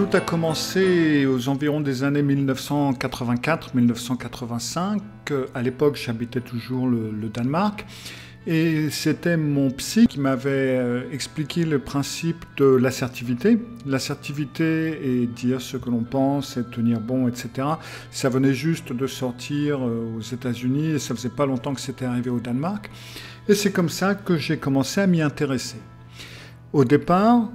Tout a commencé aux environs des années 1984-1985. À l'époque, j'habitais toujours le Danemark. Et c'était mon psy qui m'avait expliqué le principe de l'assertivité. L'assertivité est dire ce que l'on pense, et tenir bon, etc. Ça venait juste de sortir aux États-Unis et ça faisait pas longtemps que c'était arrivé au Danemark. Et c'est comme ça que j'ai commencé à m'y intéresser. Au départ,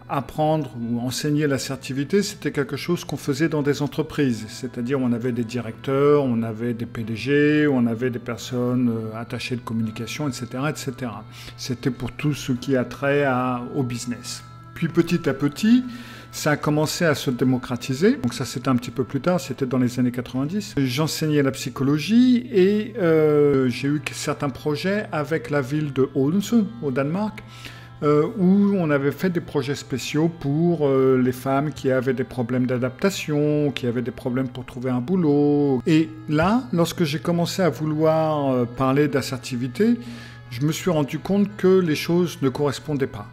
apprendre ou enseigner l'assertivité, c'était quelque chose qu'on faisait dans des entreprises. C'est-à-dire on avait des directeurs, on avait des PDG, on avait des personnes attachées de communication, etc., etc. C'était pour tout ce qui a trait au business. Puis petit à petit, ça a commencé à se démocratiser. Donc ça, c'était un petit peu plus tard, c'était dans les années 90. J'enseignais la psychologie et j'ai eu certains projets avec la ville de Odense, au Danemark, où on avait fait des projets spéciaux pour les femmes qui avaient des problèmes d'adaptation, qui avaient des problèmes pour trouver un boulot. Et là, lorsque j'ai commencé à vouloir parler d'assertivité, je me suis rendu compte que les choses ne correspondaient pas.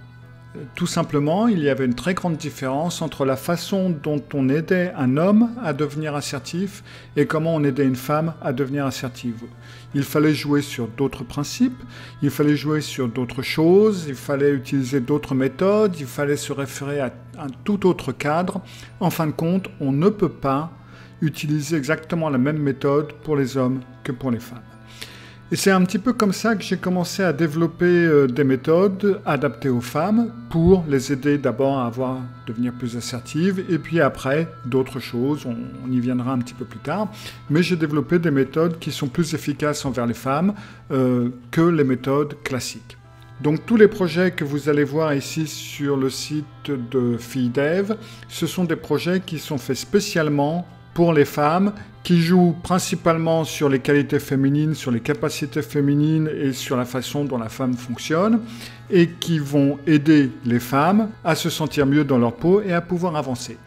Tout simplement, il y avait une très grande différence entre la façon dont on aidait un homme à devenir assertif et comment on aidait une femme à devenir assertive. Il fallait jouer sur d'autres principes, il fallait jouer sur d'autres choses, il fallait utiliser d'autres méthodes, il fallait se référer à un tout autre cadre. En fin de compte, on ne peut pas utiliser exactement la même méthode pour les hommes que pour les femmes. Et c'est un petit peu comme ça que j'ai commencé à développer des méthodes adaptées aux femmes pour les aider d'abord à devenir plus assertives et puis après d'autres choses, on y viendra un petit peu plus tard. Mais j'ai développé des méthodes qui sont plus efficaces envers les femmes que les méthodes classiques. Donc tous les projets que vous allez voir ici sur le site de Filles-Dev, ce sont des projets qui sont faits spécialement pour les femmes, qui jouent principalement sur les qualités féminines, sur les capacités féminines et sur la façon dont la femme fonctionne, et qui vont aider les femmes à se sentir mieux dans leur peau et à pouvoir avancer.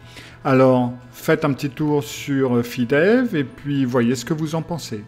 Alors, faites un petit tour sur Filles-Dev et puis voyez ce que vous en pensez.